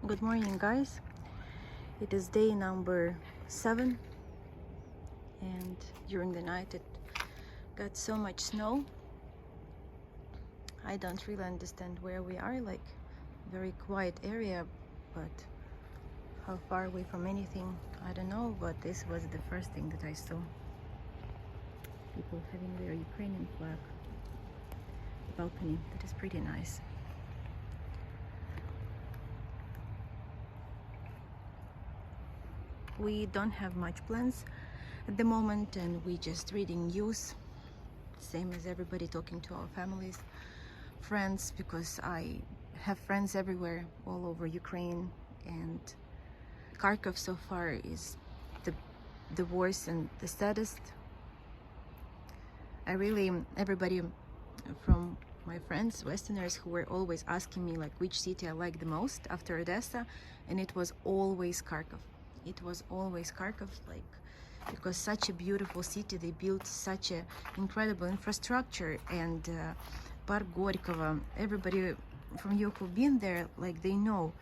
Good morning, guys. It is day number 7, and during the night it got so much snow. I don't really understand where we are, like very quiet area, but how far away from anything, I don't know. But this was the first thing that I saw. People having their Ukrainian flag balcony. That is pretty nice. We don't have much plans at the moment, and we just reading news, same as everybody, talking to our families, friends, because I have friends everywhere, all over Ukraine, and Kharkov so far is the worst and the saddest. Everybody from my friends, Westerners, who were always asking me like which city I like the most after Odessa, and it was always Kharkov. It was always Kharkov, like, because such a beautiful city, they built such a incredible infrastructure, and Park Gorького, everybody from you who've been there, like, they know,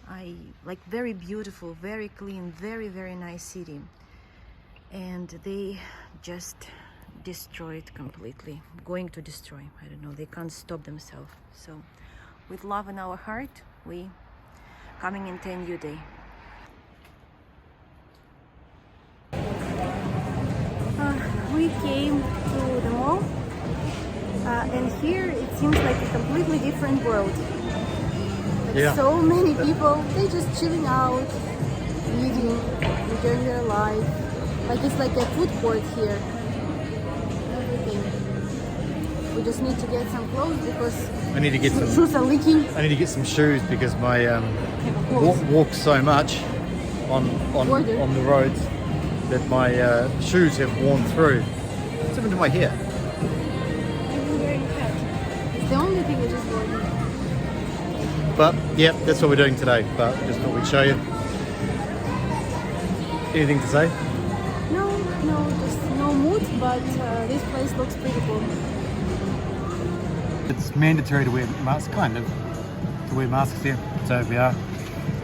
I like, very beautiful, very clean, very nice city, and they just destroyed completely, going to destroy. I don't know, they can't stop themselves. So with love in our heart, we coming into a new day. We came to the mall, and here it seems like a completely different world. Like, so many people, they just chilling out, eating, enjoying their life. Like, it's like a food court here. Everything. We just need to get some clothes because I need to get some shoes are leaking. I need to get some shoes because my walk so much on the roads that my shoes have worn through. What's happened to my hair? I've been wearing hat. It's the only thing which is working. But yeah, that's what we're doing today. But just thought we'd show you. Anything to say? No, just no mood, but this place looks pretty cool. It's mandatory to wear masks, kind of, to wear masks here. So we are.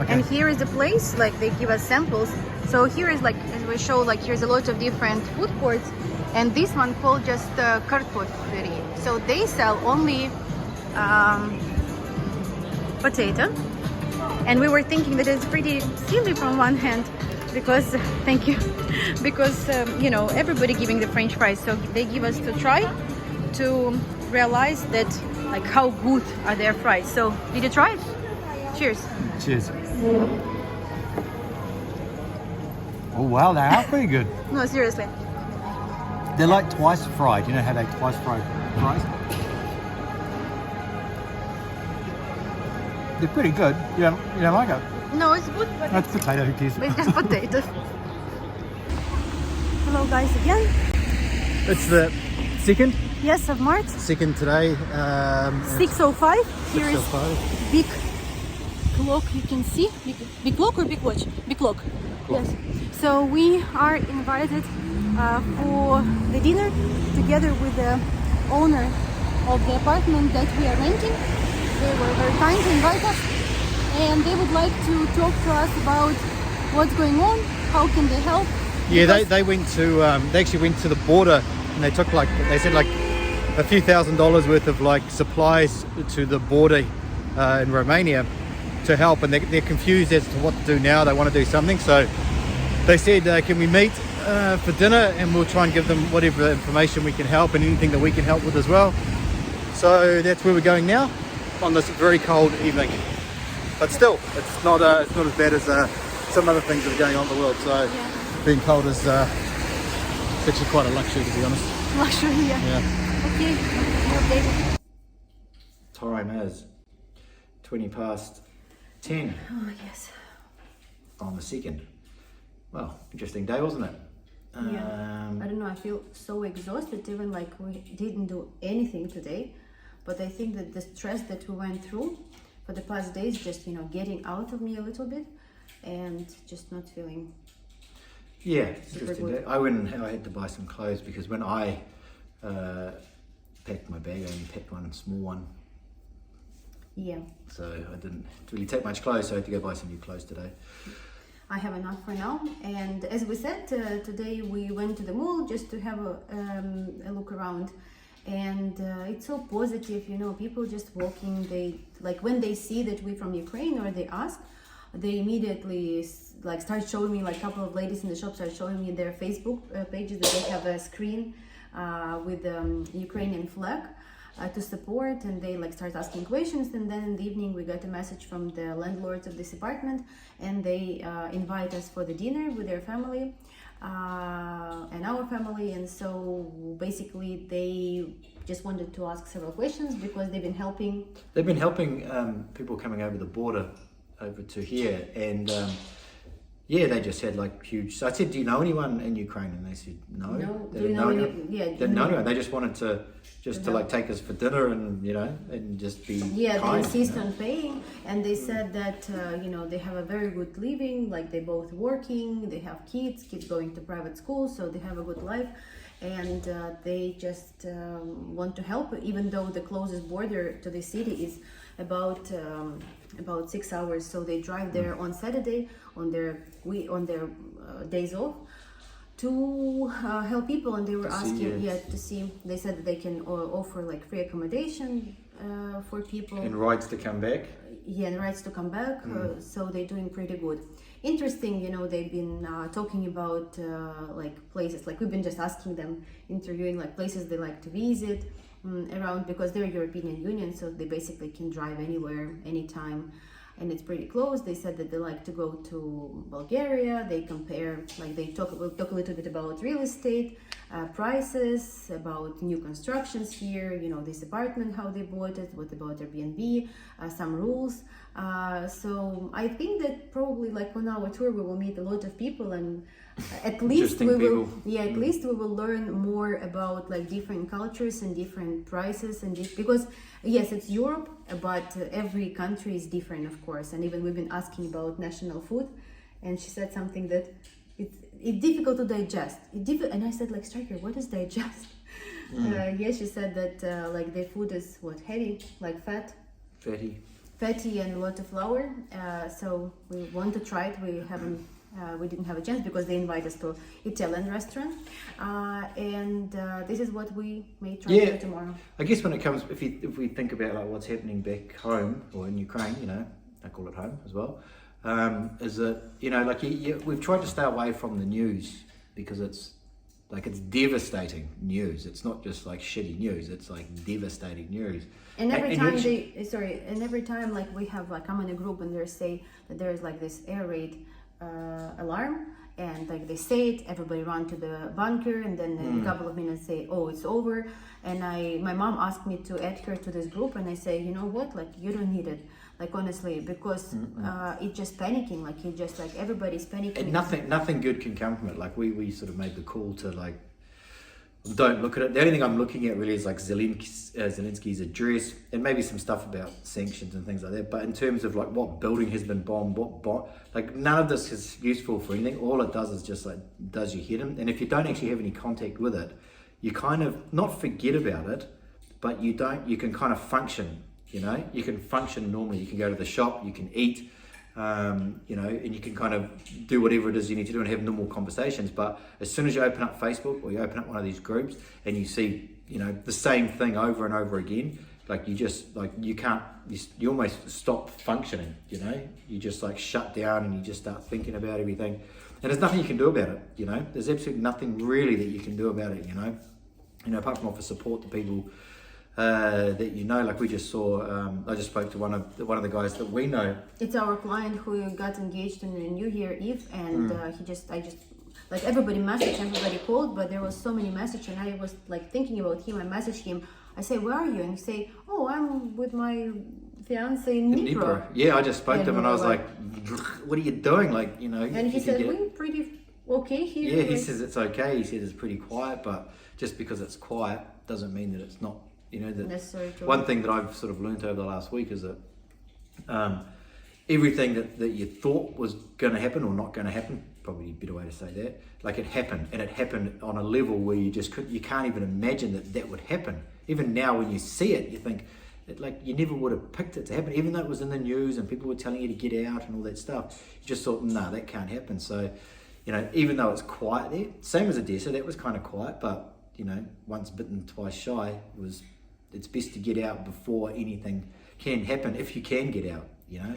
Okay. And here is the place, like they give us samples. So here is, like, as we show, like here's a lot of different food courts, and this one called just kartoffelry. So they sell only potato, and we were thinking that it's pretty silly from one hand because thank you, because you know, everybody giving the French fries, so they give us to try to realize that like how good are their fries. So did you try it? Cheers. Cheers. Oh wow, they are pretty good. No, seriously. They're like twice fried. You know how they twice fried fries? They're pretty good. You don't like it? No, it's good, but That's potato, who cares? it's just potato. Hello guys again. It's the second Yes, of March. today. 6:05. Here is 6:05. big clock, you can see. Big clock or big watch? Big clock. Cool. Yes. So we are invited for the dinner together with the owner of the apartment that we are renting. They were very kind to invite us, and they would like to talk to us about what's going on, how can they help. Yeah, Because- they went to they actually went to the border, and they took they said like a few $1,000s worth of like supplies to the border in Romania to help, and they're confused as to what to do now. They want to do something, so they said, can we meet for dinner, and we'll try and give them whatever information we can help and anything that we can help with as well. So that's where we're going now on this very cold evening. But still, it's not as bad as some other things that are going on in the world. So being cold is it's actually quite a luxury, to be honest. Luxury, yeah. Okay, you're updated. Time is 10:20. Oh, yes. On the 2nd. Well, interesting day, wasn't it? Yeah. I don't know, I feel so exhausted, even like we didn't do anything today. But I think that the stress that we went through for the past days, just, you know, getting out of me a little bit and just not feeling. Yeah, interesting day. I had to buy some clothes because when I packed my bag, I only packed one small one. Yeah. So I didn't really take much clothes, so I had to go buy some new clothes today. I have enough for now. And as we said, today we went to the mall just to have a look around. And it's so positive, you know, people just walking, they like when they see that we're from Ukraine or they ask, they immediately like start showing me, like a couple of ladies in the shop start showing me their Facebook pages that they have a screen with the Ukrainian flag to support, and they like start asking questions. And then in the evening we got a message from the landlords of this apartment, and they invite us for the dinner with their family and our family. And so basically they just wanted to ask several questions because they've been helping people coming over the border over to here, and yeah, they just had like huge. So I said, "Do you know anyone in Ukraine?" And they said, "No." No, They do you know any? Yeah, didn't know anyone. They just wanted to like take us for dinner and and just be yeah, kind, they insist on paying, and they said that they have a very good living, like they both working, they have kids going to private school, so they have a good life, and they just want to help, even though the closest border to the city is about 6 hours. So they drive there on Saturday on their days off to help people, and they were asking to see. They said that they can offer like free accommodation for people and rights to come back. Yeah, and rights to come back. So they're doing pretty good. Interesting, they've been talking about like places, like we've been just asking them, interviewing like places they like to visit around, because they're European Union, so they basically can drive anywhere, anytime, and it's pretty close. They said that they like to go to Bulgaria. They compare, like they talk a little bit about real estate prices, about new constructions here, this apartment, how they bought it, what about Airbnb, some rules. So I think that probably like on our tour we will meet a lot of people, and at least we will at least we will learn more about like different cultures and different prices, and because yes, it's Europe, but every country is different, of course. And even we've been asking about national food, and she said something that it's difficult to digest. And I said, like, Striker, what is digest? She said that like their food is heavy, like fatty and a lot of flour. So we want to try it. We didn't have a chance because they invite us to Italian restaurant, and this is what we may try to do tomorrow. I guess when it comes, if we think about like what's happening back home or in Ukraine, I call it home as well, is that we've tried to stay away from the news, because it's devastating news. It's not just like shitty news, it's like devastating news. And every time like we have like I'm in a group and they say that there is like this air raid alarm, and like they say it, everybody run to the bunker, and then in a couple of minutes say, oh, it's over. And my mom asked me to add her to this group, and I say, you know what, like you don't need it, like honestly, because it's just panicking, like it just like everybody's panicking, and nothing good can come from it. Like we sort of made the call to like, don't look at it. The only thing I'm looking at really is like Zelensky's address and maybe some stuff about sanctions and things like that. But in terms of like what building has been bombed, like none of this is useful for anything. All it does is just like does your head in. And if you don't actually have any contact with it, you kind of not forget about it, but you can kind of function. You can function normally. You can go to the shop, you can eat. And you can kind of do whatever it is you need to do and have normal conversations. But as soon as you open up Facebook or you open up one of these groups and you see, the same thing over and over again, like you just like you almost stop functioning. You just like shut down and you just start thinking about everything, and there's nothing you can do about it. There's absolutely nothing really that you can do about it. Apart from offer support to people that like we just saw. I just spoke to one of the guys that we know. It's our client who got engaged in the New Year Eve, and I just like everybody messaged, everybody called, but there was so many messages, and I was like thinking about him. I messaged him. I say, where are you? And he say, oh, I'm with my fiance in Dnipro. Yeah, I just spoke to him, and I was like, what are you doing? Like, And he said, we're pretty okay here. Yeah, he says it's okay. He said it's pretty quiet, but just because it's quiet doesn't mean that it's not. One thing that I've sort of learned over the last week is that everything that you thought was going to happen or not going to happen, probably a better way to say that, like it happened, and it happened on a level where you can't even imagine that would happen. Even now when you see it, you think like you never would have picked it to happen, even though it was in the news and people were telling you to get out and all that stuff. You just thought, nah, that can't happen. So, even though it's quiet there, same as Odessa, that was kind of quiet, but once bitten, twice shy. It's best to get out before anything can happen, if you can get out.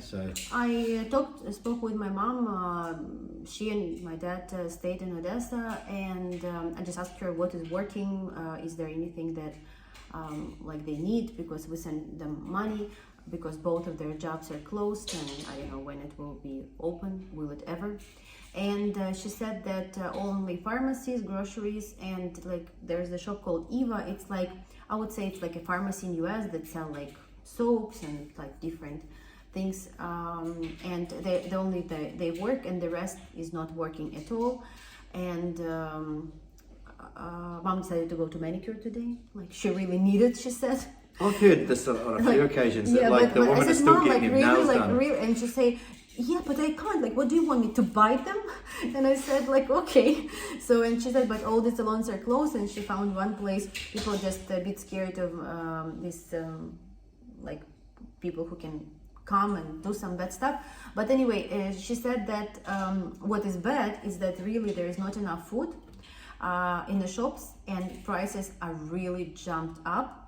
So I spoke with my mom. She and my dad stayed in Odessa, and I just asked her what is working. Is there anything that like they need, because we send them money, because both of their jobs are closed, and I don't know when it will be open. Will it ever? And she said that only pharmacies, groceries, and like there's a shop called Eva. It's like, I would say it's like a pharmacy in US that sell like soaps and like different things, and they work, and the rest is not working at all. And mom decided to go to manicure today, like she really needed, she said. I've heard this on a few occasions, that like the woman is still getting her nails done. Really, and she say, yeah, but I can't, like, what do you want me to buy them? And I said, like, okay. So, and she said, but all the salons are closed, and she found one place. People are just a bit scared of like people who can come and do some bad stuff. But anyway, she said that what is bad is that really there is not enough food in the shops, and prices are really jumped up.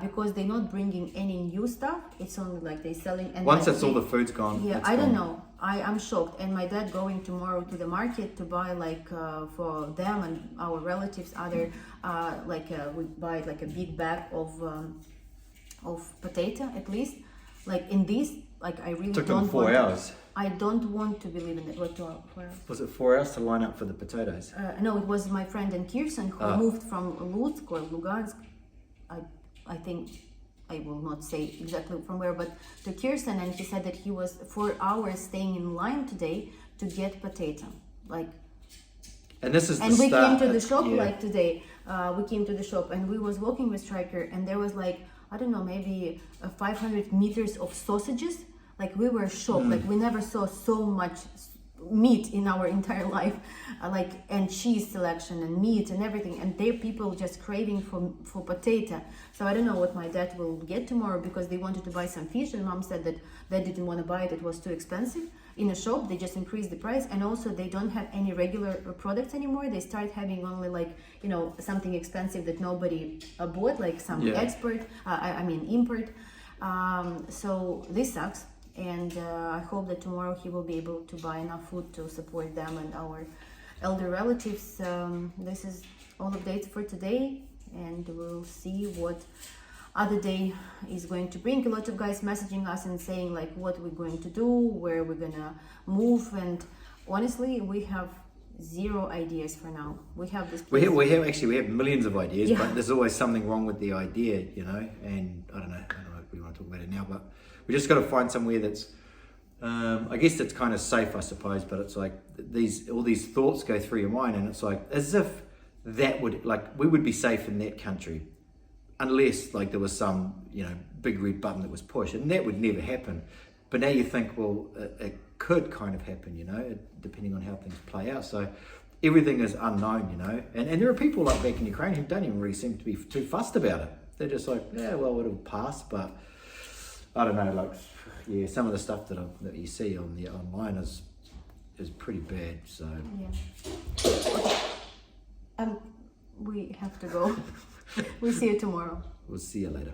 Because they're not bringing any new stuff. It's only like they're selling. And once it's all the food's gone. Yeah, I don't know. I'm shocked. And my dad going tomorrow to the market to buy like for them and our relatives other we buy like a big bag of potato at least. Like in this, like I really took don't them 4 hours. I don't want to believe in it. What 4 hours? Was it 4 hours to line up for the potatoes? No, it was my friend in Kherson who moved from Lutsk or Lugansk. I think I will not say exactly from where, but to Kherson, and he said that he was 4 hours staying in line today to get potato. Like, and this is and the we start. came to the shop like today. We came to the shop and we was walking with Striker, and there was like, I don't know, maybe 500 meters of sausages. Like we were shocked. Like we never saw so much meat in our entire life, and cheese selection and meat and everything, and there people just craving for potato. So I don't know what my dad will get tomorrow, because they wanted to buy some fish, and mom said that they didn't want to buy it, it was too expensive in a shop. They just increased the price, and also they don't have any regular products anymore. They start having only like something expensive that nobody bought, like some import. So this sucks. And I hope that tomorrow he will be able to buy enough food to support them and our elder relatives. This is all updates for today, and we'll see what other day is going to bring. A lot of guys messaging us and saying like what we're going to do, where we're gonna move, and honestly we have zero ideas for now. We have this place. We have millions of ideas, but there's always something wrong with the idea, and I don't know if we want to talk about it now, but we just got to find somewhere that's, I guess that's kind of safe, I suppose, but it's like all these thoughts go through your mind, and it's like as if that would, like, we would be safe in that country unless like there was some, big red button that was pushed, and that would never happen. But now you think, well, it could kind of happen, depending on how things play out. So everything is unknown, and there are people like back in Ukraine who don't even really seem to be too fussed about it. They're just like, yeah, well, it'll pass, but I don't know, like, some of the stuff that you see on the online is pretty bad. So we have to go. We'll see you tomorrow. We'll see you later.